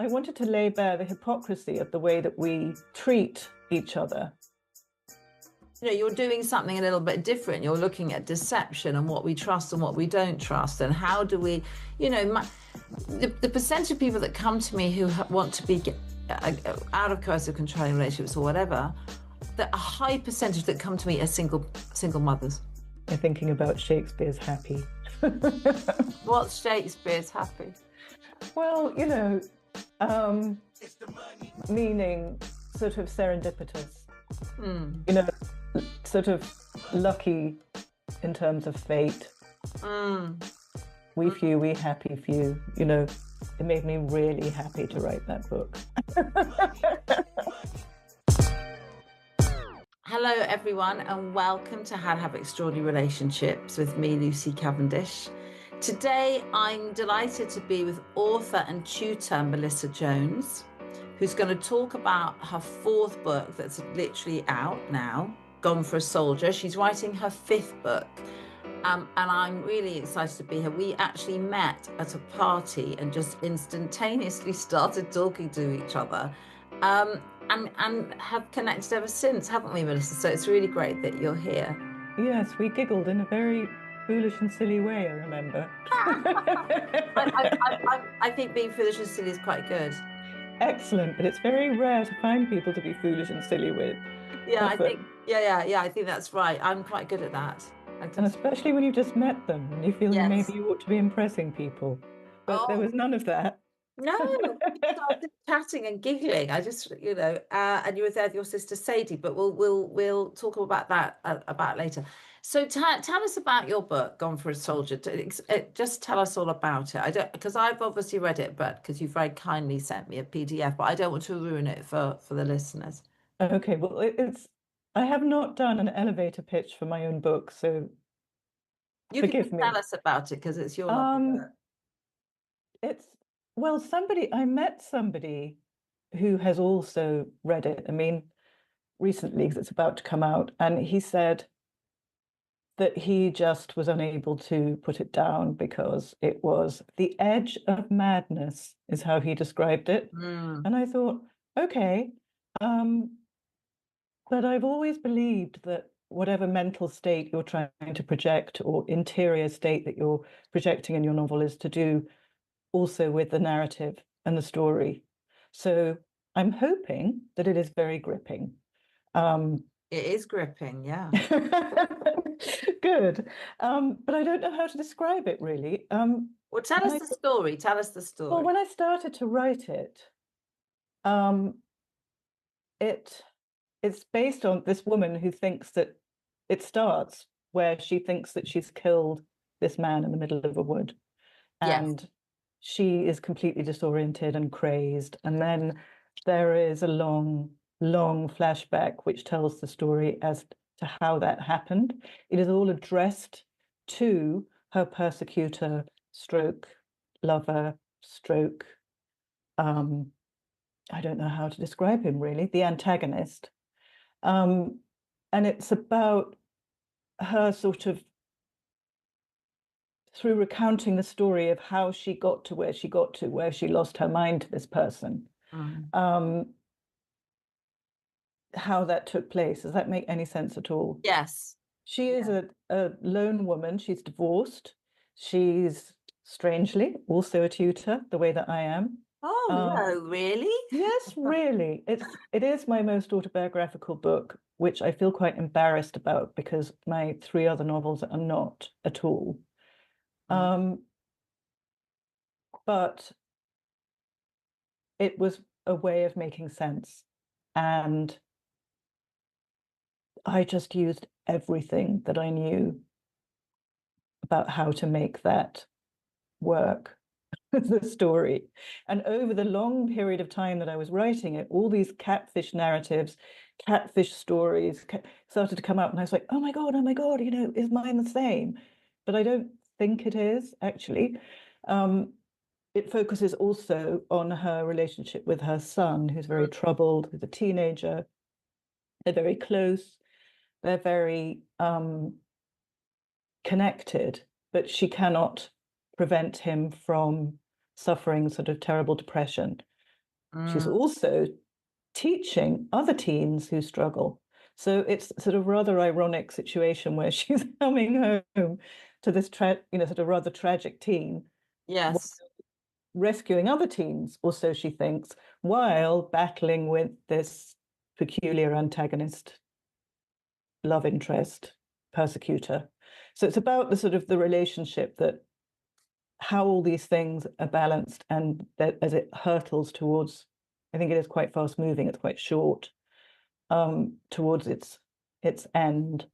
I wanted to lay bare the hypocrisy of the way that we treat each other. You're doing something a little bit different. You're looking at deception and what we trust and what we don't trust, and how do we, the percentage of people that come to me who want to be out of coercive controlling relationships or whatever, that a high percentage that come to me are single mothers. I'm thinking about Shakespeare's Happy. What's Shakespeare's Happy? Well, meaning sort of serendipitous, sort of lucky in terms of fate. We few, we happy few. It made me really happy to write that book. Hello, everyone, and welcome to How to Have Extraordinary Relationships with me, Lucy Cavendish. Today, I'm delighted to be with author and tutor Melissa Jones, who's going to talk about her fourth book that's literally out now, Gone for a Soldier. She's writing her fifth book, and I'm really excited to be here. We actually met at a party and just instantaneously started talking to each other. And have connected ever since, haven't we, Melissa? So it's really great that you're here. Yes, we giggled in a very foolish and silly way, I remember. I think being foolish and silly is quite good. Excellent, but it's very rare to find people to be foolish and silly with. Yeah, I think that's right. I'm quite good at that. And especially when you just met them and you feel maybe you ought to be impressing people. But there was none of that. No, we started chatting and giggling. I just, and you were there with your sister Sadie, but we'll talk about that about later. So tell us about your book, Gone for a Soldier. Just tell us all about it. Because I've obviously read it, but because you've very kindly sent me a PDF, but I don't want to ruin it for the listeners. Okay, well, I have not done an elevator pitch for my own book, so forgive me. Tell us about it because it's your book. I met somebody who has also read it. I mean, recently, because it's about to come out, and he said that he just was unable to put it down because it was the edge of madness, is how he described it. And I thought, okay, but I've always believed that whatever mental state you're trying to project or interior state that you're projecting in your novel is to do also with the narrative and the story. So I'm hoping that it is very gripping. It is gripping, yeah. Good. But I don't know how to describe it, really. Well, tell us the story. Tell us the story. Well, when I started to write it, it's based on this woman who thinks that it starts where she thinks that she's killed this man in the middle of a wood. And she is completely disoriented and crazed. And then there is a long, long flashback which tells the story as to how that happened. It is all addressed to her persecutor, stroke, lover, stroke. I don't know how to describe him, really, the antagonist. And it's about her sort of, through recounting the story of how she got to where she got to, where she lost her mind to this person, how that took place. Does that make any sense at all? Yes. She is a lone woman. She's divorced. She's, strangely, also a tutor, the way that I am. Oh, no, really? Yes, really. It is my most autobiographical book, which I feel quite embarrassed about because my three other novels are not at all. But it was a way of making sense. And I just used everything that I knew about how to make that work, the story. And over the long period of time that I was writing it, all these catfish narratives, catfish stories started to come out. And I was like, oh my God, is mine the same? But I don't think it is, actually. It focuses also on her relationship with her son, who's very troubled, who's a teenager. They're very close. They're very connected, but she cannot prevent him from suffering sort of terrible depression. She's also teaching other teens who struggle. So it's sort of rather ironic situation where she's coming home to this sort of rather tragic teen, Yes. rescuing other teens, or so she thinks, while battling with this peculiar antagonist, love interest, persecutor. So it's about the sort of the relationship, that how all these things are balanced, and that as it hurtles towards, I think it is quite fast moving, it's quite short, towards its end.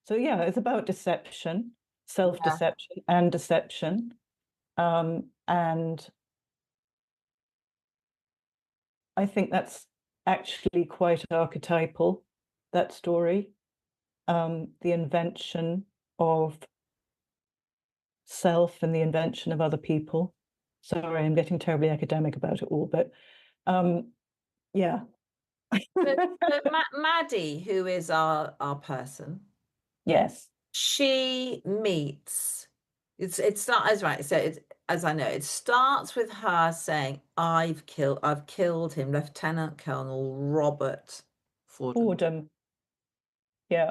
So yeah, it's about deception, self-deception, and deception. And I think that's actually quite archetypal, that story. The invention of self and the invention of other people. Sorry, I'm getting terribly academic about it all, but yeah. But Maddie, who is our person, Yes. she meets. It's not as right. So as I know, it starts with her saying, I've killed him, Lieutenant Colonel Robert Fordham. Fordham. Yeah.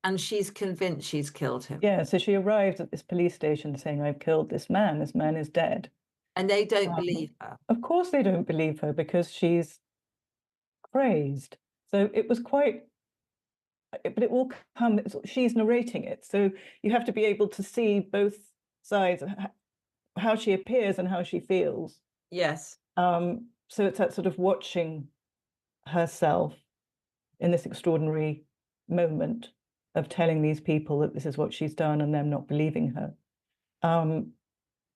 And she's convinced she's killed him. Yeah. So she arrives at this police station saying, I've killed this man. This man is dead. And they don't believe her. Of course they don't believe her, because she's crazed. So it was quite, but it will come, she's narrating it. So you have to be able to see both sides of how she appears and how she feels. Yes. So it's that sort of watching herself in this extraordinary moment of telling these people that this is what she's done and them not believing her.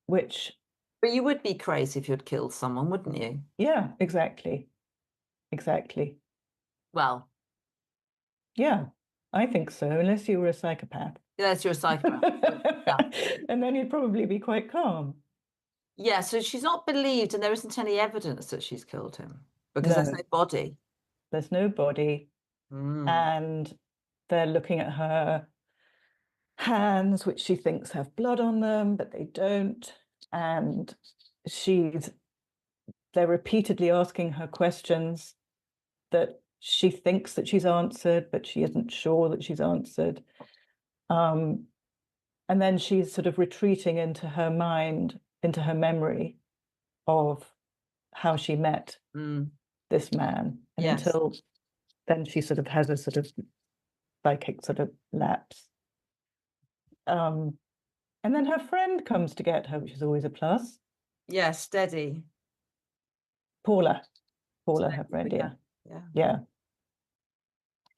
Which. But you would be crazy if you'd killed someone, wouldn't you? Yeah, exactly. Exactly. Well. Yeah, I think so, unless you were a psychopath. Unless you're a psychopath. Yeah. And then you'd probably be quite calm. Yeah, so she's not believed, and there isn't any evidence that she's killed him, because there's no body. There's no body. And they're looking at her hands, which she thinks have blood on them, but they don't. And they're repeatedly asking her questions that she thinks that she's answered, but she isn't sure that she's answered. And then she's sort of retreating into her mind, into her memory of how she met this man. And until then, she sort of has a sort of psychic sort of lapse. And then her friend comes to get her, which is always a plus. Yeah, steady. Paula, her friend, yeah.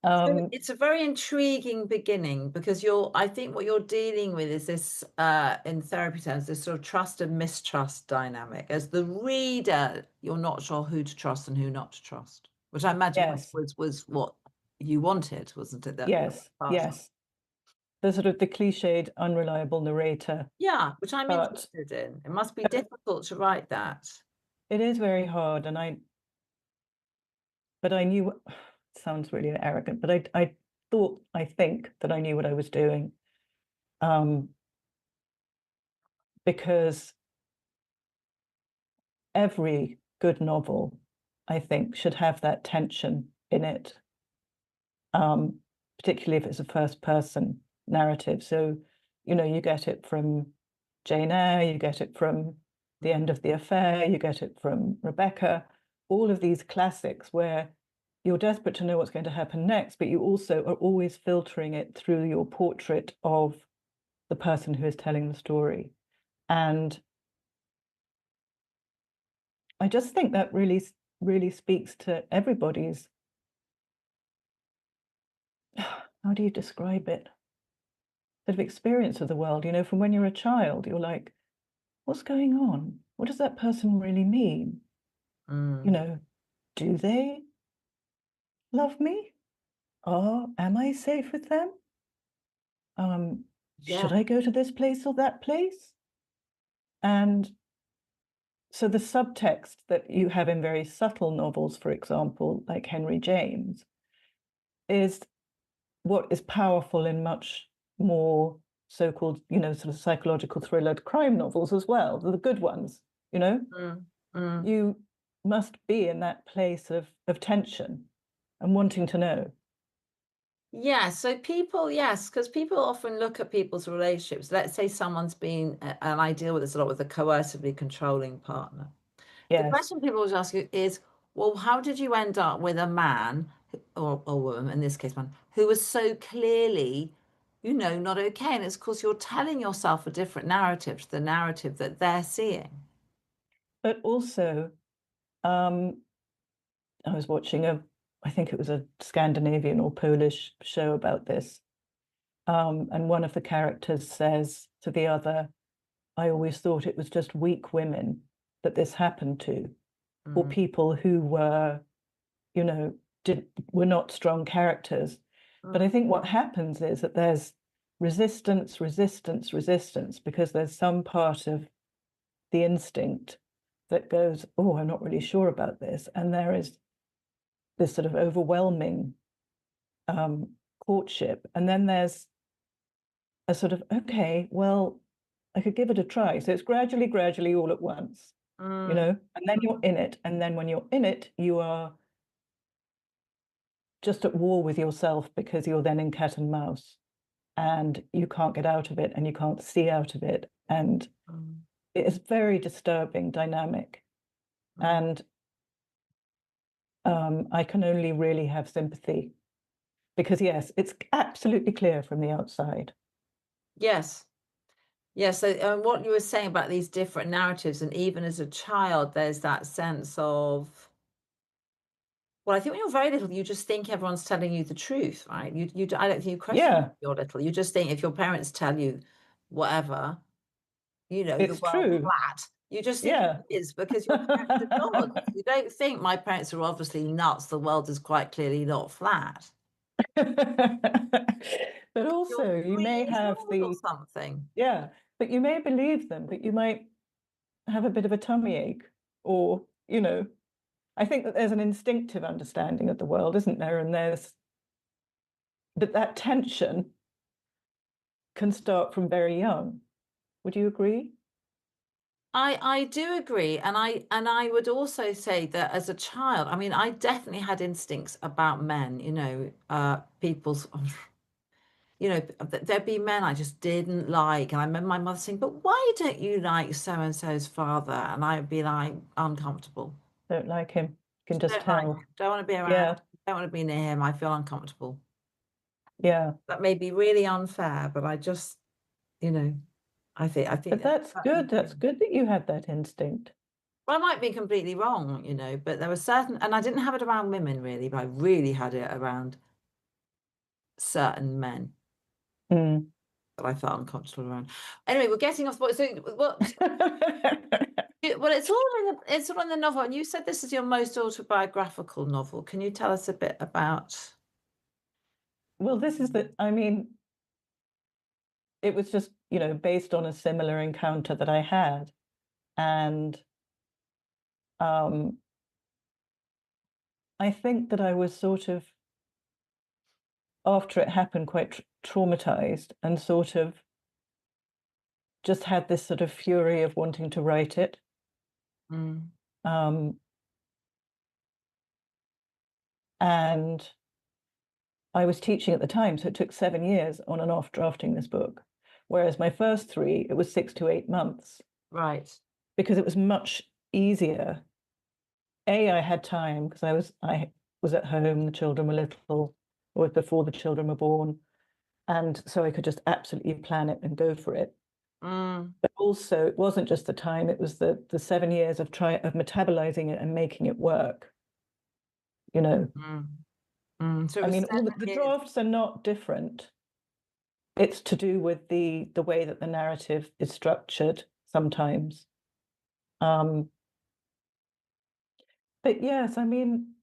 So it's a very intriguing beginning, because I think what you're dealing with is this, in therapy terms, this sort of trust and mistrust dynamic. As the reader, you're not sure who to trust and who not to trust, which I imagine was what you wanted, wasn't it? Yes. The sort of the cliched, unreliable narrator. Yeah, which I'm interested in. It must be difficult to write that. It is very hard, but I knew. Sounds really arrogant, but I think that I knew what I was doing, because every good novel, I think, should have that tension in it, particularly if it's a first-person narrative. So, you get it from Jane Eyre, you get it from The End of the Affair, you get it from Rebecca, all of these classics where you're desperate to know what's going to happen next, but you also are always filtering it through your portrait of the person who is telling the story. And I just think that really, really speaks to everybody's, how do you describe it? Sort of experience of the world. From when you're a child, you're like, what's going on? What does that person really mean? Do they love me? Am I safe with them? Should I go to this place or that place? And so the subtext that you have in very subtle novels, for example, like Henry James, is what is powerful in much more so-called, sort of psychological thriller crime novels as well, the good ones, must be in that place of tension and wanting to know. Yeah, so people, yes, because people often look at people's relationships. Let's say someone's been, and I deal with this a lot with a coercively controlling partner. The Yes. question people always ask you is, well, how did you end up with a man or woman, in this case, man, who was so clearly, not okay? And it's because you're telling yourself a different narrative to the narrative that they're seeing. But also, I was watching I think it was a Scandinavian or Polish show about this. And one of the characters says to the other, I always thought it was just weak women that this happened to, or people who were, were not strong characters. But I think what happens is that there's resistance, resistance, resistance, because there's some part of the instinct that goes, oh, I'm not really sure about this. And there is this sort of overwhelming courtship. And then there's a sort of, okay, well, I could give it a try. So it's gradually, gradually all at once, and then you're in it. And then when you're in it, you are just at war with yourself because you're then in cat and mouse and you can't get out of it and you can't see out of it. And it is very disturbing dynamic. And I can only really have sympathy because, yes, it's absolutely clear from the outside. Yes. Yes. So what you were saying about these different narratives, and even as a child, there's that sense of, well, I think when you're very little, you just think everyone's telling you the truth, right? I don't think you question Yeah, if you're little. You just think if your parents tell you whatever, the it's world's true. flat. You just think Yeah. it is because your parents are gods. You don't think my parents are obviously nuts. The world is quite clearly not flat. But You're also you 3 may years have old or something. yeah, but you may believe them, but you might have a bit of a tummy ache or, I think that there's an instinctive understanding of the world, isn't there? And but that tension can start from very young. Would you agree? I do agree, and I would also say that as a child, I mean, I definitely had instincts about men. People's, there'd be men I just didn't like, and I remember my mother saying, "But why don't you like so and so's father?" And I'd be like, uncomfortable. Don't like him. You can Just just don't like him. tell. Don't want to be around. Yeah, Don't want to be near him. I feel uncomfortable. yeah. That may be really unfair, but I just, you know, I think But that's that good. That's good that you had that instinct. Well, I might be completely wrong, but there were certain, and I didn't have it around women really, but I really had it around certain men Mm. that I felt uncomfortable around. Anyway, we're getting off. So, what? Well, it's all in the novel, and you said this is your most autobiographical novel. Can you tell us a bit about? Well, I mean, it was just, based on a similar encounter that I had. And I think that I was sort of, after it happened, quite traumatized and sort of just had this sort of fury of wanting to write it. Mm, Um, and I was teaching at the time, so it took 7 years on and off drafting this book. Whereas my first three, it was 6 to 8 months right. because it was much easier. I had time because I was at home, the children were little, or before the children were born. And so I could just absolutely plan it and go for it. Mm, But also it wasn't just the time, it was the 7 years of metabolizing it and making it work, you know. mm, So it I was mean, all 7 the years. drafts are not different. It's to do with the way that the narrative is structured sometimes. Um, but yes, I mean,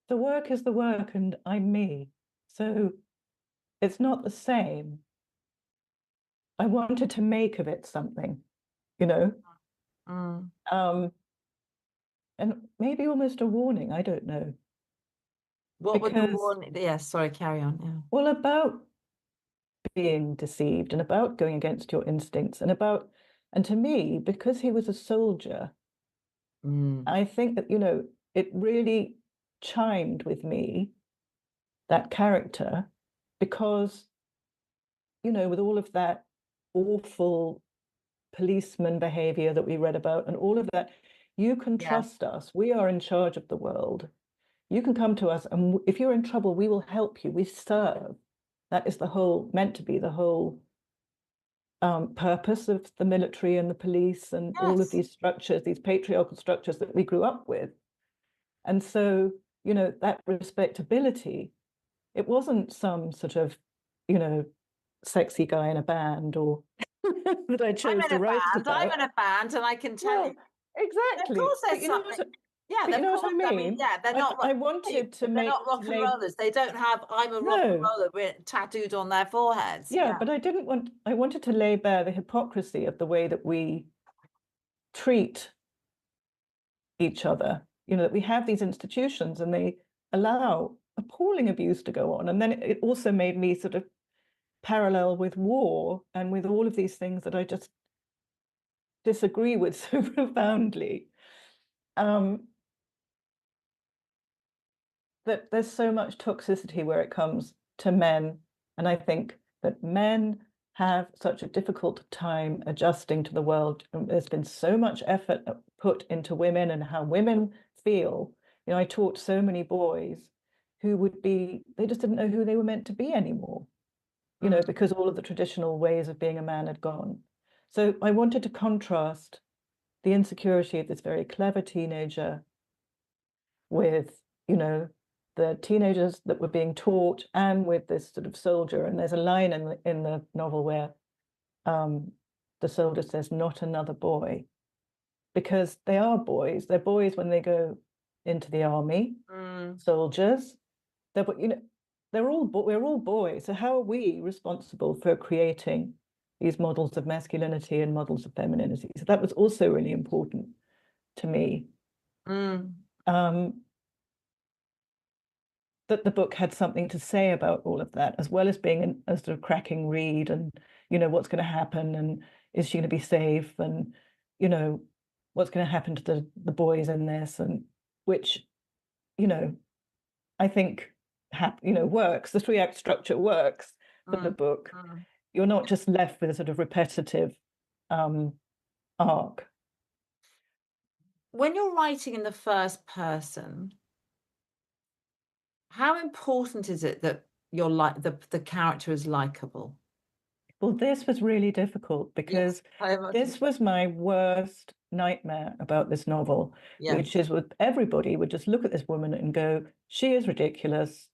the work is the work and I'm me. So it's not the same. I wanted to make of it something, you know, Mm. um, and maybe almost a warning, I don't know. What would the Because, warning? Yes, sorry, carry on. Yeah. well, about being deceived and about going against your instincts and to me, because he was a soldier, I think that, it really chimed with me, that character, because, with all of that awful policeman behavior that we read about and all of that, you can Yeah. trust us. We are in charge of the world. You can come to us, and if you're in trouble, we will help you. We serve. That is meant to be the whole purpose of the military and the police and all of Yes. these structures, these patriarchal structures that we grew up with. And so, that respectability, it wasn't some sort of, sexy guy in a band or that I chose to write I'm about. in a band, and I can tell you, Well, of exactly. course, But there's something. Yeah, you of know what course. I I mean, mean? yeah, they're not. I wanted to They're not rock and lay rollers. They don't have "I'm a rock and no, roller" tattooed on their foreheads. yeah, Yeah. but I wanted to lay bare the hypocrisy of the way that we treat each other. That we have these institutions and they allow appalling abuse to go on. And then it also made me sort of parallel with war and with all of these things that I just disagree with so profoundly. That there's so much toxicity where it comes to men. And I think that men have such a difficult time adjusting to the world. And there's been so much effort put into women and how women feel. I taught so many boys who they just didn't know who they were meant to be anymore, because all of the traditional ways of being a man had gone. So I wanted to contrast the insecurity of this very clever teenager with, the teenagers that were being taught and with this sort of soldier. And there's a line in the novel where the soldier says, "Not another boy," because they are boys. They're boys when they go into the army, soldiers. We're all boys. So how are we responsible for creating these models of masculinity and models of femininity? So that was also really important to me. That the book had something to say about all of that, as well as being a sort of cracking read, and what's going to happen, and is she going to be safe, and what's going to happen to the boys in this, and which I think works. The three-act structure works for the book. You're not just left with a sort of repetitive arc. When you're writing in the first person, how important is it that you're the character is likable? Well, this was really difficult because this was my worst nightmare about this novel, which is with everybody would just look at this woman and go, "She is ridiculous.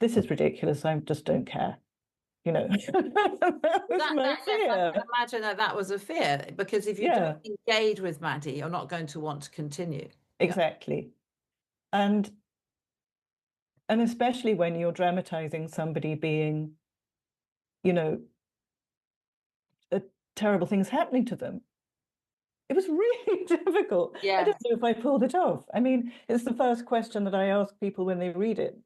This is ridiculous. I just don't care." That was my fear. I can imagine that was a fear, because if you don't engage with Maddie, you're not going to want to continue. Exactly. And especially when you're dramatizing somebody being, terrible things happening to them. It was really difficult. I don't know if I pulled it off. I mean, it's the first question that I ask people when they read it,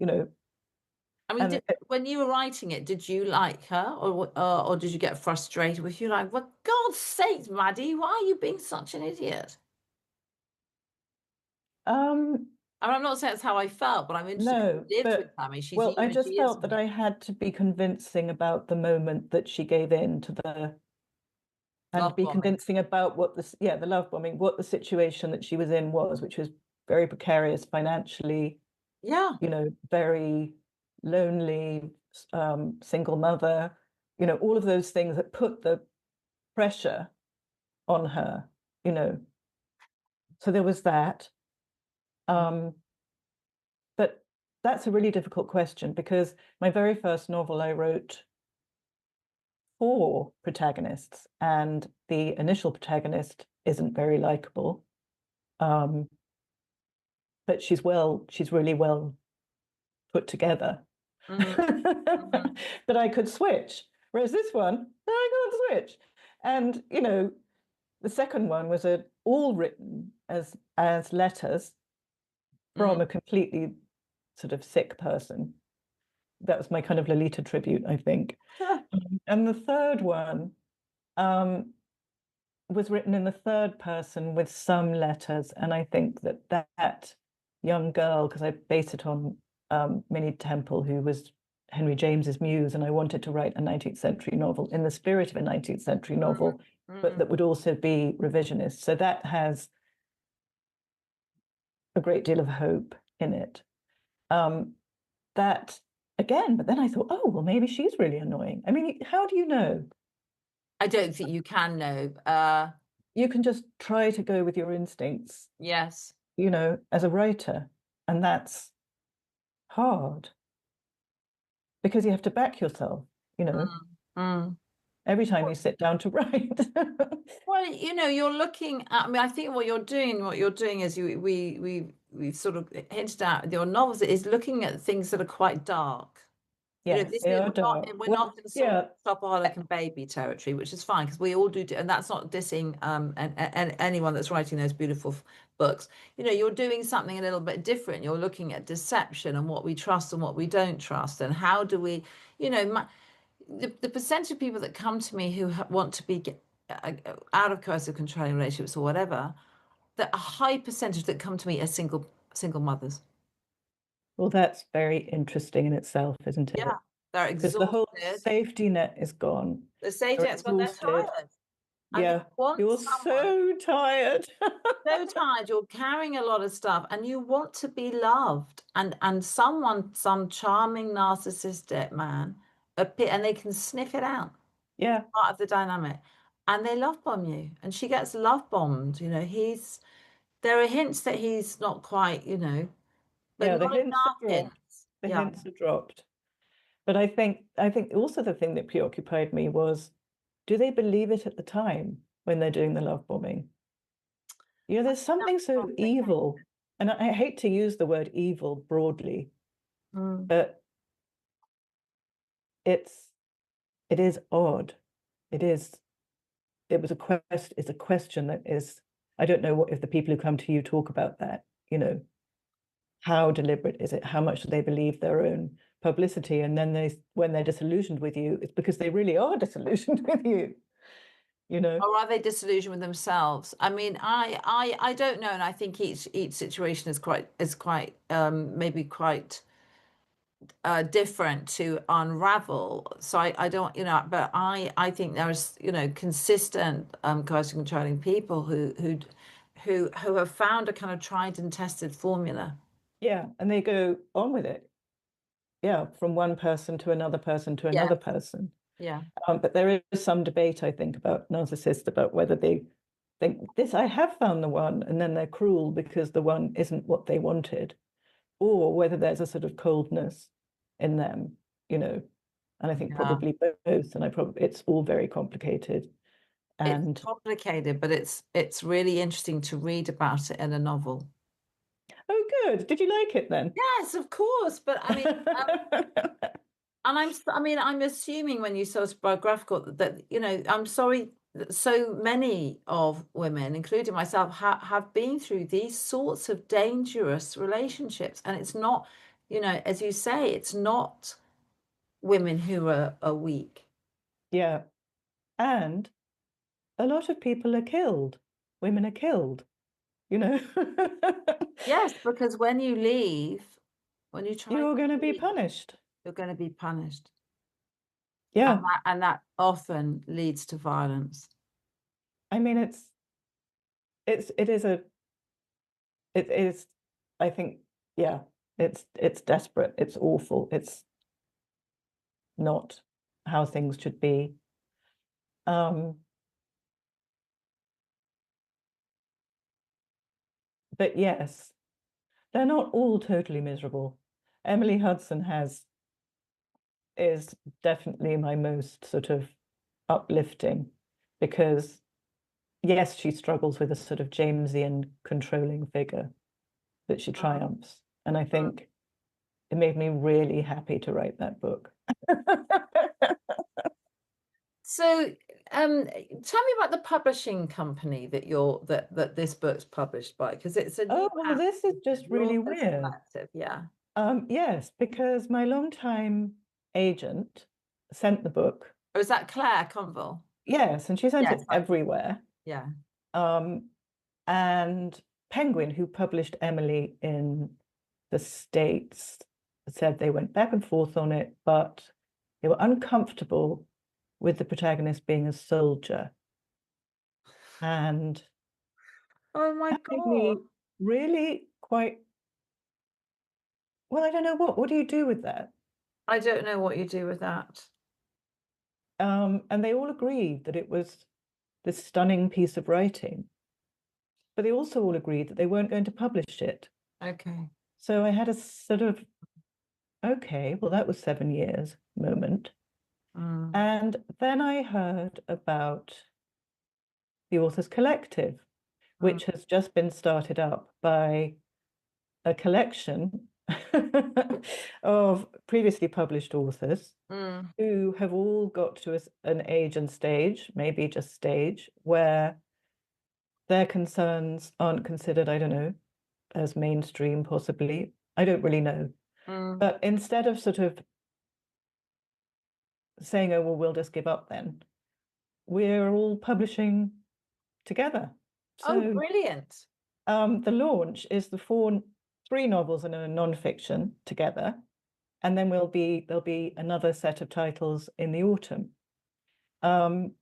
I mean, when you were writing it, did you like her, or did you get frustrated with you? Like, for God's sake, Maddie, why are you being such an idiot? I mean, I'm not saying that's how I felt, but I'm interested. No, lived with Tammy. well, I just felt that I had to be convincing about the moment that she gave in to and be convincing about what the love bombing, what the situation that she was in was, which was very precarious financially. Yeah. Very lonely, single mother, all of those things that put the pressure on her, So there was that. But that's a really difficult question, because my very first novel I wrote 4 protagonists, and the initial protagonist isn't very likable. But she's really well put together. But I could switch. Whereas this one, I can't switch. And the second one was all written as letters from a completely sort of sick person. That was my kind of Lolita tribute, I think. And the third one was written in the third person with some letters, and I think that young girl, because I base it on Minnie Temple, who was Henry James's muse, and I wanted to write a 19th century novel in the spirit of a 19th century novel, but that would also be revisionist. So that has a great deal of hope in it. That again, but then I thought, oh, well, maybe she's really annoying. I mean, how do you know? I don't think you can know. You can just try to go with your instincts, Yes. As a writer, and that's hard because you have to back yourself, every time you sit down to write. Well, you're looking at, I mean, I think what you're doing is we've sort of hinted at your novels is looking at things that are quite dark. Yes, they are dark. We're not in sort of Yeah, shopaholic and baby territory, which is fine because we all do, and that's not dissing and anyone that's writing those beautiful books. You're doing something a little bit different. You're looking at deception and what we trust and what we don't trust, and how do we, the percentage of people that come to me who want to be out of coercive controlling relationships or whatever, that a high percentage that come to me are single mothers. well, that's very interesting in itself, isn't it? Yeah, they're Because the whole exhausted. safety net is gone. The safety They're net's gone. They're exhausted. tired. And Yeah, you're so tired. so tired. You're carrying a lot of stuff, and you want to be loved. And some charming narcissistic man, and they can sniff it out. Yeah, Part of the dynamic, and they love bomb you, and she gets love bombed. There are hints that he's not quite, but yeah, the not hints enough are dropped. hints. The Yeah. hints are dropped. But I think also the thing that preoccupied me was, do they believe it at the time when they're doing the love bombing? There's something so evil, and I hate to use the word evil broadly, but it is odd. It's a question that is, I don't know if the people who come to you talk about that, how deliberate is it? How much do they believe their own publicity? And then when they're disillusioned with you, it's because they really are disillusioned with you. Or are they disillusioned with themselves? I mean, I don't know, and I think each situation is quite maybe quite different to unravel. So I don't, but I think there's consistent coercive controlling people who have found a kind of tried and tested formula. Yeah, and they go on with it. Yeah, from one person to another person to Yeah. another person. Yeah. But there is some debate, I think, about narcissists, about whether they think this, I have found the one, and then they're cruel because the one isn't what they wanted, or whether there's a sort of coldness in them, and I think probably both. And it's all very complicated. And it's complicated, but it's really interesting to read about it in a novel. Oh, good. Did you like it then? Yes, of course. But I mean, and I'm assuming when you saw it's biographical that, I'm sorry that so many of women, including myself, have been through these sorts of dangerous relationships. And it's not, as you say, it's not women who are weak. Yeah. And a lot of people are killed. Women are killed, Yes, because when you leave, when you try, You're going to be punished. you're going to be punished. Yeah. And that often leads to violence. I mean, it is, I think, yeah, it's desperate. It's awful. It's not how things should be. But yes, they're not all totally miserable. Emily Hudson is definitely my most sort of uplifting, because yes, she struggles with a sort of Jamesian controlling figure, but she triumphs. And I think it made me really happy to write that book. So, tell me about the publishing company that this book's published by, because it's a new well, this is just really weird. Yeah. Yes, because my longtime agent sent the book. Or is that Claire Conville? Yes, and she sent it everywhere. Yeah. And Penguin, who published Emily in the States, said they went back and forth on it, but they were uncomfortable with the protagonist being a soldier. And Oh my that made God. me really quite, well, I don't know what do you do with that? I don't know what you do with that. And they all agreed that it was this stunning piece of writing, but they also all agreed that they weren't going to publish it. Okay. So I had a sort of, okay, well, that was 7 years moment. Mm. And then I heard about the Authors Collective, Mm. which has just been started up by a collection of previously published authors Mm. who have all got to an age and stage, maybe just stage, where their concerns aren't considered, I don't know, as mainstream, possibly. I don't really know. Mm. But instead of sort of saying, oh, well, we'll just give up then, we're all publishing together. Oh, So brilliant. the launch is three novels and a non-fiction together. And then there'll be another set of titles in the autumn. And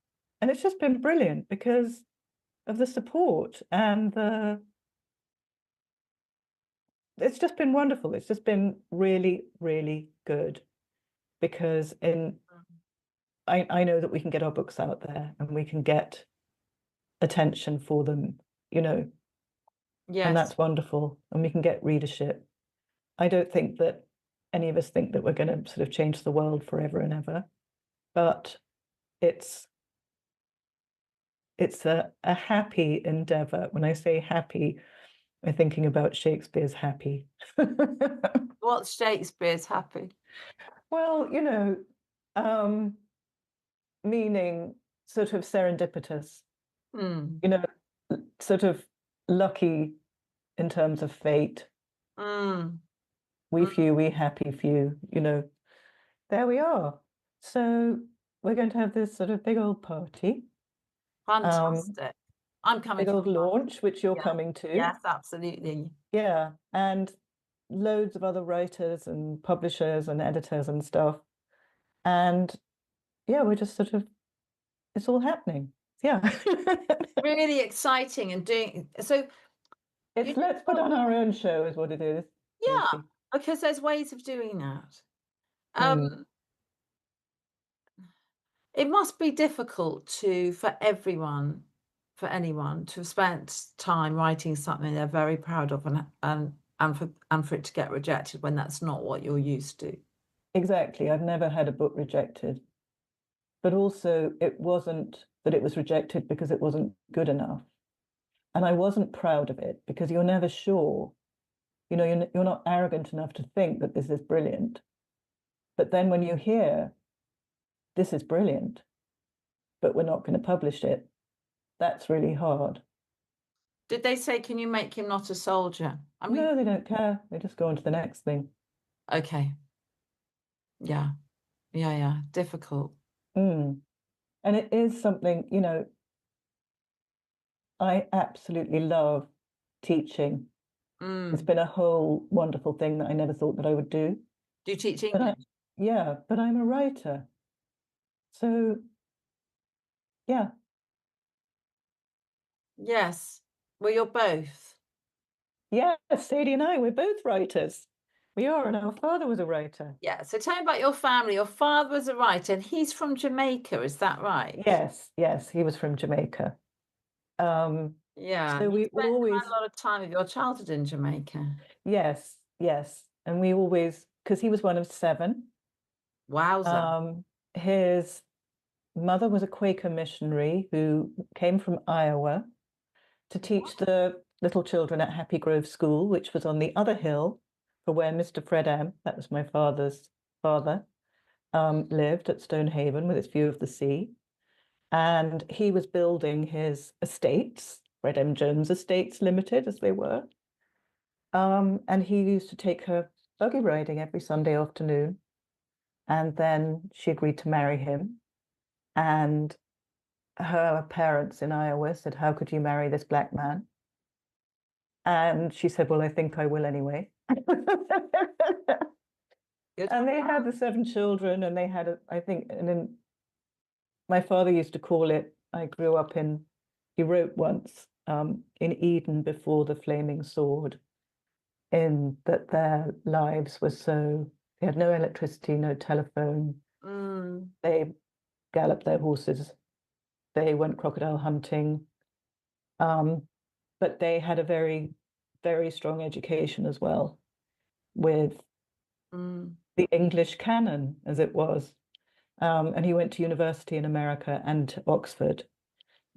it's just been brilliant because of the support and it's just been wonderful. It's just been really, really good because I know that we can get our books out there and we can get attention for them, you know, and Yes. that's wonderful. And we can get readership. I don't think that any of us think that we're going to sort of change the world forever and ever, but it's a happy endeavor. When I say happy, I'm thinking about Shakespeare's happy. What's Shakespeare's happy? Well, meaning sort of serendipitous, Mm. sort of lucky in terms of fate. Mm. We Mm. few, we happy few, there we are. So we're going to have this sort of big old party, Fantastic. I'm coming big to old launch, which you're yeah. coming to. Yes, absolutely. Yeah, and loads of other writers and publishers and editors and stuff. And yeah, we're just sort of, it's all happening. Yeah. Really exciting and doing so. It's let's put on our own show is what it is, Yeah, Lucy. because there's ways of doing that. Mm. It must be difficult for anyone to have spent time writing something they're very proud of and for it to get rejected when that's not what you're used to. Exactly. I've never had a book rejected. But also it wasn't that it was rejected because it wasn't good enough. And I wasn't proud of it because you're never sure. You're not arrogant enough to think that this is brilliant. But then when you hear this is brilliant, but we're not going to publish it, that's really hard. Did they say, can you make him not a soldier? I mean, No, they don't care. They just go on to the next thing. okay. Yeah. Yeah. Difficult. Mm. And it is something, I absolutely love teaching. It's Mm. been a whole wonderful thing that I never thought that I would do. Do you teach But English? yeah, but I'm a writer. So yeah, Yes. Well, you're both. yeah, Sadie and I, we're both writers. We are, and our father was a writer. Yeah. So tell me about your family. Your father was a writer and he's from Jamaica. Is that right? Yes, he was from Jamaica. Um, Yeah. so You we spent quite always, a lot of time of your childhood in Jamaica. yes, and we always, because he was one of seven. Wowza. His mother was a Quaker missionary who came from Iowa to teach the little children at Happy Grove School, which was on the other hill for where Mr. Fred M., that was my father's father, lived at Stonehaven with its view of the sea. And he was building his estates, Fred M. Jones Estates Limited, as they were. And he used to take her buggy riding every Sunday afternoon. And then she agreed to marry him. And her parents in Iowa said, "How could you marry this black man?" And she said, "Well, I think I will anyway." Good. And they had the 7 children, and they had, I think, and then my father used to call it, I grew up in, he wrote once, in Eden before the flaming sword, in that their lives were so, they had no electricity, no telephone, they galloped their horses, they went crocodile hunting, but they had a very, very strong education as well, with the English canon, as it was. And he went to university in America and to Oxford.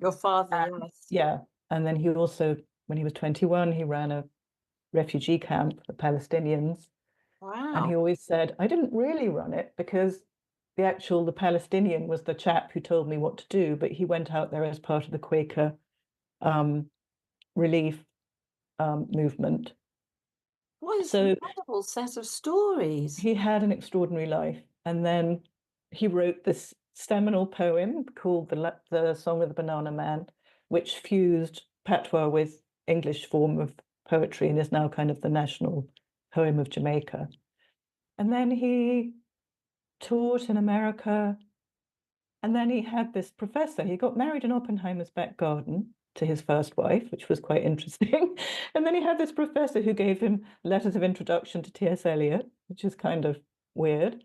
Your father, yes. Yeah. And then he also, when he was 21, he ran a refugee camp for Palestinians. And Wow. he always said, I didn't really run it because the Palestinian was the chap who told me what to do, but he went out there as part of the Quaker relief movement. What an So incredible set of stories. he had an extraordinary life. And then he wrote this seminal poem called The Song of the Banana Man, which fused patois with English form of poetry and is now kind of the national poem of Jamaica. And then he taught in America. And then he had this professor. He got married in Oppenheimer's back garden to his first wife, which was quite interesting. And then he had this professor who gave him letters of introduction to T.S. Eliot, which is kind of weird.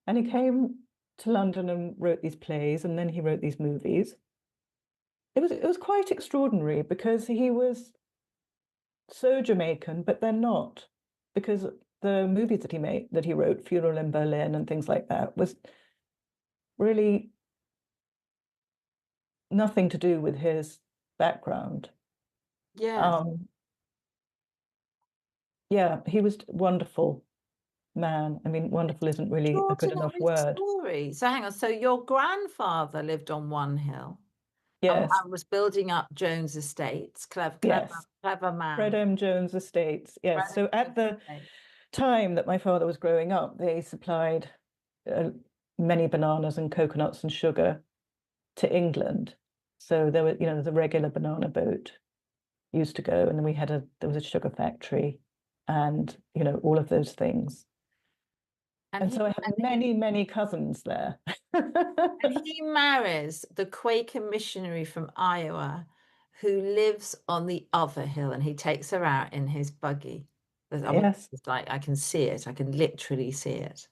And he came to London and wrote these plays, and then he wrote these movies. It was quite extraordinary because he was so Jamaican, but then not, because the movies that he wrote, Funeral in Berlin and things like that, was really nothing to do with his background. Yes. Yeah, he was a wonderful man. I mean, wonderful isn't really a good enough Extraordinary word. story. So hang on. So your grandfather lived on one hill Yes, and was building up Jones Estates. Clever, clever, yes. clever Fred man. M. Jones Estates. Yes. Fred So and at Jones the Estates. time that my father was growing up, they supplied many bananas and coconuts and sugar to England. So there was, the regular banana boat used to go, and then there was a sugar factory, and all of those things. And so I have many, many cousins there. And he marries the Quaker missionary from Iowa who lives on the other hill, and he takes her out in his buggy. Yes. It's like I can see it. I can literally see it.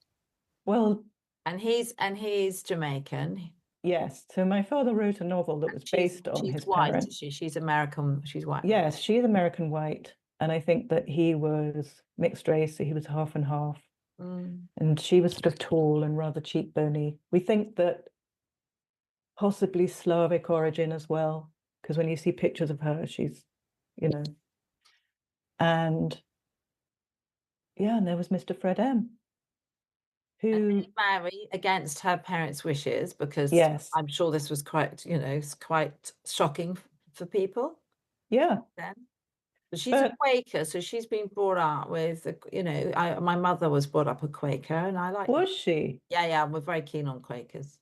Well, And he's Jamaican. yes. So my father wrote a novel that And was based on she's his white, is parents. she? She's American. She's white. Yes, she's American white. And I think that he was mixed race, so he was half and half. And she was sort of tall and rather cheekbony. We think that possibly Slavic origin as well, because when you see pictures of her, she's, and yeah, and there was Mr. Fred M, And who, they marry against her parents' wishes because yes, I'm sure this was quite, it's quite shocking for people yeah, then. But she's a but Quaker, so she's been brought up with, my mother was brought up a Quaker, and I like. was she? Yeah, we're very keen on Quakers.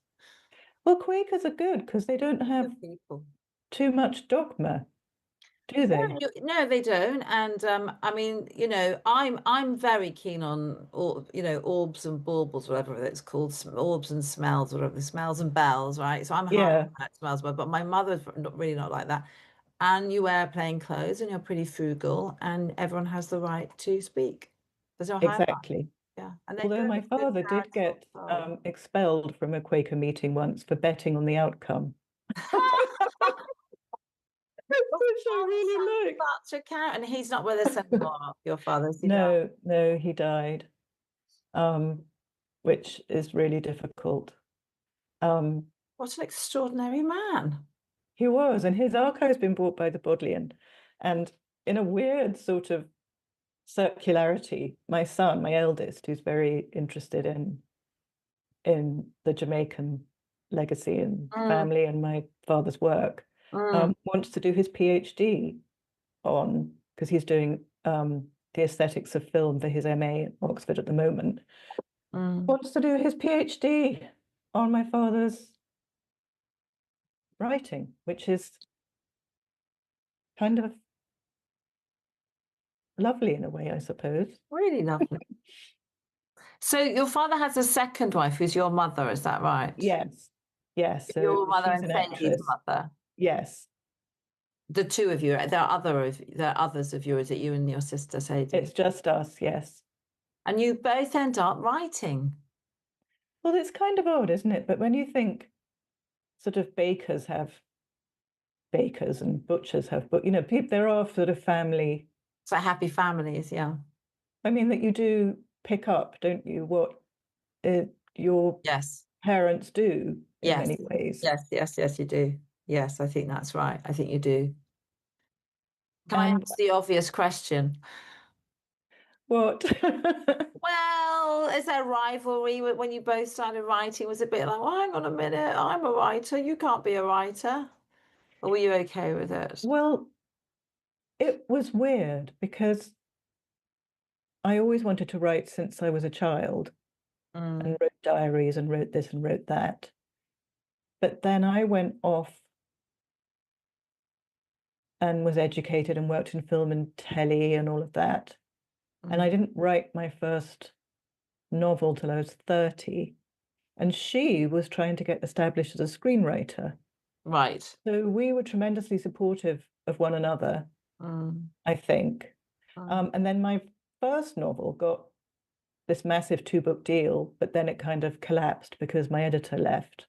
Well, Quakers are good because they don't have Good people. too much dogma, do they? No, they don't. And I mean, I'm very keen on all, orbs and baubles, whatever it's called, orbs and smells, whatever the smells and bells, right? So I'm high Yeah, on that smells, but my mother's not like that. And you wear plain clothes and you're pretty frugal, and everyone has the right to speak. There's no hierarchy. exactly. Yeah, and they're Although good, my good father did charitable get souls. expelled from a Quaker meeting once for betting on the outcome, which Your I father really sounds liked. such a carrot, and he's not with us anymore. Your father's he died. No, no, he died, which is really difficult. Um, What an extraordinary man. he was, and his archive's been bought by the Bodleian. And in a weird sort of circularity, my son, my eldest, who's very interested in the Jamaican legacy and family and my father's work, wants to do his PhD on, because he's doing the aesthetics of film for his MA at Oxford at the moment, wants to do his PhD on my father's writing, which is kind of lovely in a way, I suppose. Really lovely. So your father has a second wife who's your mother, is that right? Yes. Yes. So Your mother she's and an Sadie's actress. mother. Yes. The two of you. There are others of you. Is it you and your sister Sadie? It's just us. Yes. And you both end up writing. Well, it's kind of odd, isn't it? But when you think sort of bakers have bakers and butchers have, but people, there are sort of family. So happy families, yeah. I mean, that you do pick up, don't you, what your Yes. parents do in Yes. many ways. Yes, you do. Yes, I think that's right. I think you do. Can I And ask the obvious question? what? Well, is there rivalry when you both started writing? Was it a bit like, well, hang on a minute, I'm a writer, you can't be a writer? Or were you okay with it? Well, it was weird because I always wanted to write since I was a child and wrote diaries and wrote this and wrote that. But then I went off and was educated and worked in film and telly and all of that. And I didn't write my first novel till I was 30. And she was trying to get established as a screenwriter. Right. So we were tremendously supportive of one another, I think. And then my first novel got this massive 2-book deal, but then it kind of collapsed because my editor left.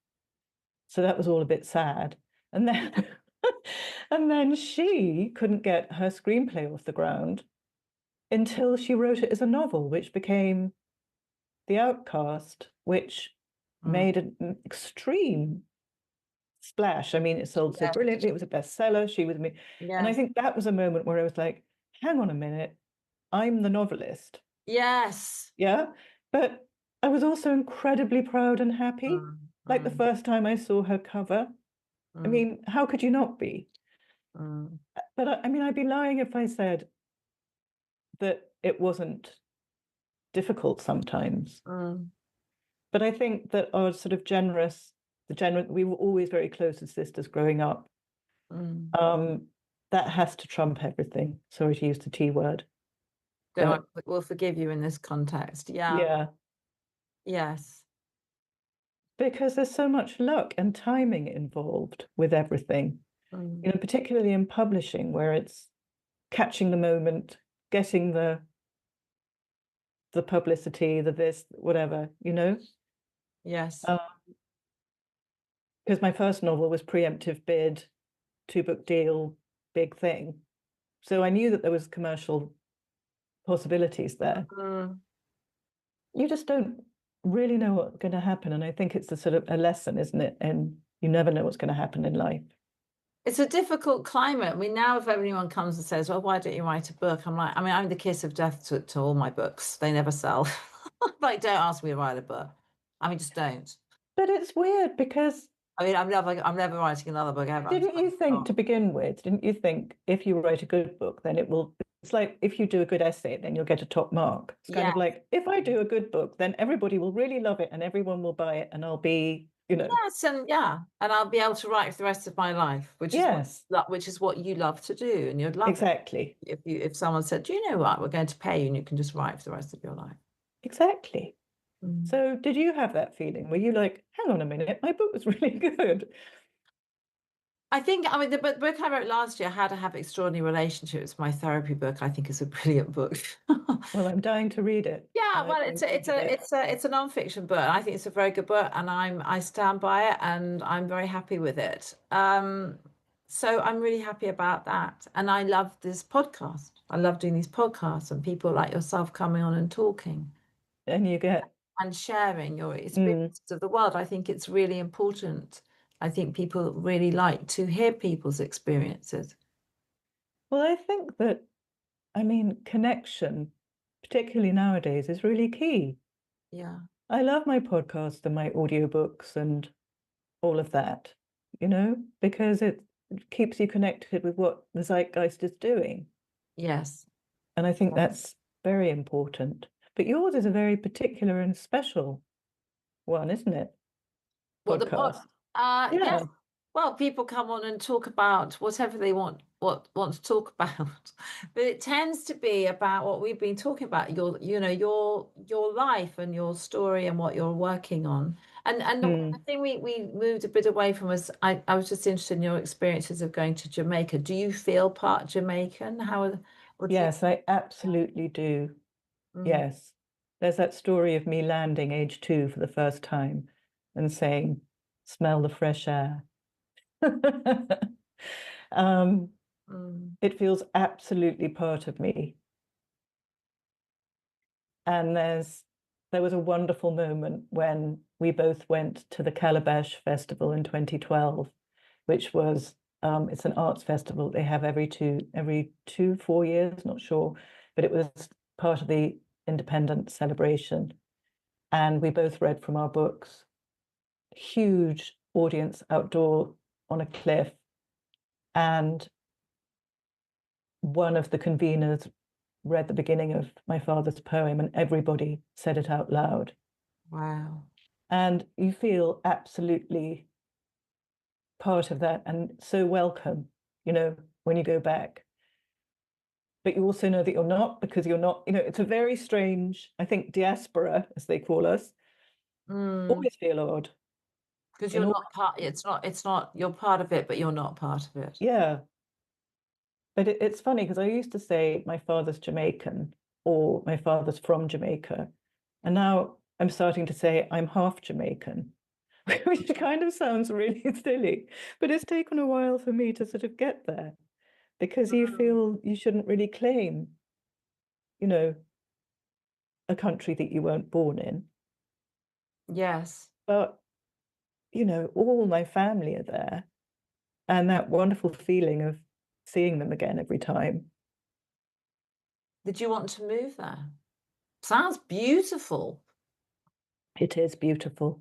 So that was all a bit sad. And then and then she couldn't get her screenplay off the ground until she wrote it as a novel, which became The Outcast, which made an extreme splash. I mean, it sold so brilliantly. It was a bestseller. She was me. And I think that was a moment where I was like, hang on a minute, I'm the novelist. Yes. Yeah. But I was also incredibly proud and happy. Like the first time I saw her cover. I mean, how could you not be? But I mean, I'd be lying if I said that it wasn't difficult sometimes. But I think that our sort of we were always very close as sisters growing up. That has to trump everything. Sorry to use the T word. We'll forgive you in this context. Yeah. Yeah. Yes. Because there's so much luck and timing involved with everything. Particularly in publishing, where it's catching the moment, getting the publicity, the this, whatever, Yes. Because my first novel was preemptive bid, 2-book deal, big thing. So I knew that there was commercial possibilities there. You just don't really know what's going to happen. And I think it's a sort of a lesson, isn't it? And you never know what's going to happen in life. It's a difficult climate. I mean, now if anyone comes and says, well, why don't you write a book? I'm like, I mean, I'm the kiss of death to all my books. They never sell. Like, don't ask me to write a book. I mean, just don't. But it's weird because I mean, I'm never writing another book ever. didn't you think to begin with, didn't you think if you write a good book, then it's like if you do a good essay, then you'll get a top mark. It's kind of like, if I do a good book, then everybody will really love it and everyone will buy it and I'll be, Yes, and I'll be able to write for the rest of my life, which is what you love to do, and you'd love exactly it if someone said, do you know what, we're going to pay you and you can just write for the rest of your life. Exactly. So did you have that feeling? Were you like, hang on a minute, my book was really good? I mean, the book I wrote last year, How to Have Extraordinary Relationships, my therapy book, I think is a brilliant book. Well, I'm dying to read it. Yeah, well, it's a nonfiction book. I think it's a very good book, and I stand by it, and I'm very happy with it. So I'm really happy about that, and I love this podcast. I love doing these podcasts and people like yourself coming on and talking, and you get and sharing your experiences of the world. I think it's really important. I think people really like to hear people's experiences. Well, I think that, I mean, connection, particularly nowadays, is really key. Yeah. I love my podcasts and my audiobooks and all of that, because it keeps you connected with what the zeitgeist is doing. Yes. And I think that's very important. But yours is a very particular and special one, isn't it? What, the Podcast. Yeah. Yes. Well, people come on and talk about whatever they want to talk about, but it tends to be about what we've been talking about, your life and your story and what you're working on. And the thing we moved a bit away from was I was just interested in your experiences of going to Jamaica. Do you feel part Jamaican? Or do you? Yes, I absolutely do. Mm, Yes. There's that story of me landing age 2 for the first time and saying, smell the fresh air. um, mm, it feels absolutely part of me. And there was a wonderful moment when we both went to the Calabash Festival in 2012, which was it's an arts festival they have every 4 years, not sure, but it was part of the independent celebration. And we both read from our books. Huge audience outdoor on a cliff. And one of the conveners read the beginning of my father's poem, and everybody said it out loud. wow. And you feel absolutely part of that and so welcome, when you go back. But you also know that you're not, because you're not, it's a very strange, I think, diaspora, as they call us, Mm, always feel odd. because In you're all, not part. It's not. You're part of it, but you're not part of it. yeah. But it's funny because I used to say my father's Jamaican or my father's from Jamaica. And now I'm starting to say I'm half Jamaican, which kind of sounds really silly. But it's taken a while for me to sort of get there, because you Mm, feel you shouldn't really claim, you know, a country that you weren't born in. yes. But, all my family are there. And that wonderful feeling of seeing them again every time. Did you want to move there? Sounds beautiful. It is beautiful.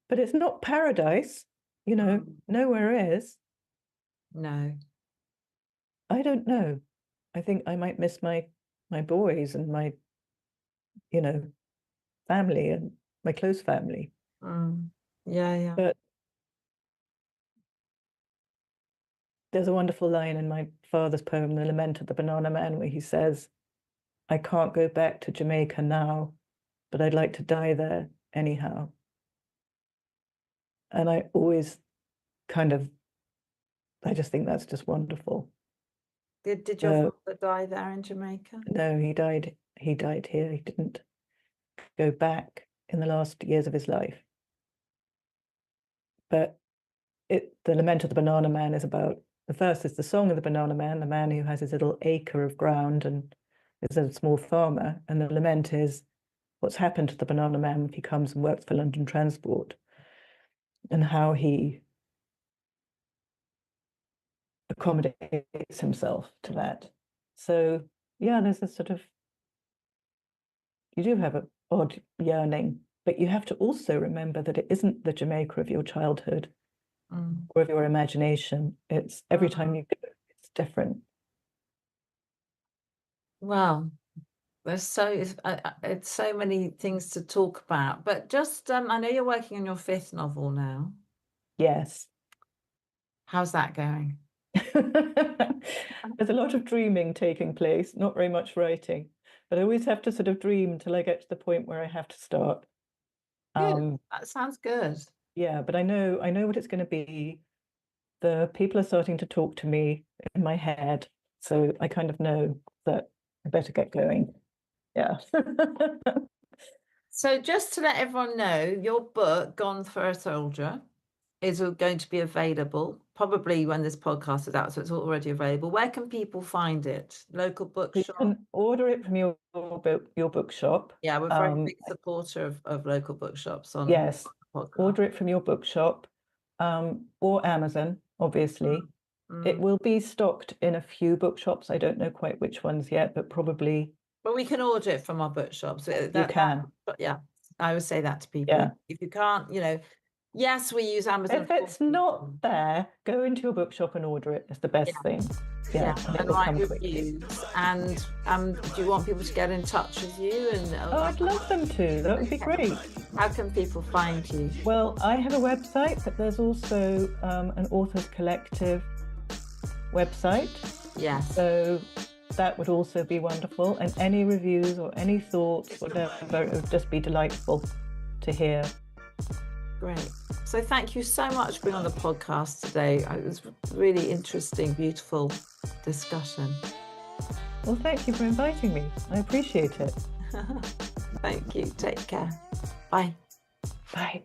But it's not paradise, Mm, nowhere is. no. I don't know. I think I might miss my boys and my, you know, family and my close family. Mm, yeah, yeah. But there's a wonderful line in my father's poem, The Lament of the Banana Man, where he says, I can't go back to Jamaica now, but I'd like to die there anyhow. And I always kind of, I just think that's just wonderful. Did your Uh, father die there in Jamaica? no, he died here. He didn't go back in the last years of his life. But the Lament of the Banana Man is about, the first is the song of the banana man, the man who has his little acre of ground and is a small farmer. And the lament is what's happened to the banana man if he comes and works for London Transport, and how he accommodates himself to that. So yeah, there's a sort of, you do have an odd yearning, but you have to also remember that it isn't the Jamaica of your childhood Mm. or of your imagination. It's every time Mm. you go, it's different. Well, it's so many things to talk about. But just I know you're working on your fifth novel now. Yes. How's that going? There's a lot of dreaming taking place, not very much writing, but I always have to sort of dream till I get to the point where I have to start. Good. Um, That sounds good. yeah, but I know what it's going to be. The people are starting to talk to me in my head, so I kind of know that I better get going. Yeah. So just to let everyone know, your book, Gone for a Soldier, is going to be available probably when this podcast is out, so it's already available. Where can people find it? Local You bookshop? can order it from your bookshop. Yeah, we're a very big supporter of local bookshops on Yes, the podcast. order it from your bookshop, or Amazon, obviously. It Mm. will be stocked in a few bookshops. I don't know quite which ones yet, but probably But we can order it from our bookshops. you can. But yeah, I would say that to people. Yeah. If you can't, Yes, we use Amazon. If it's not there, go into your bookshop and order it. It's the best thing. Yeah, and it and will write come quickly. reviews. And do you want people to get in touch with you? And Oh, I'd love them to. That would be great. How can people find you? Well, I have a website, but there's also an authors collective website. Yes. So that would also be wonderful. And any reviews or any thoughts, whatever, it would just be delightful to hear. Great. So thank you so much for being on the podcast today. It was really interesting, beautiful discussion. Well, thank you for inviting me. I appreciate it. Thank you. Take care. Bye. Bye.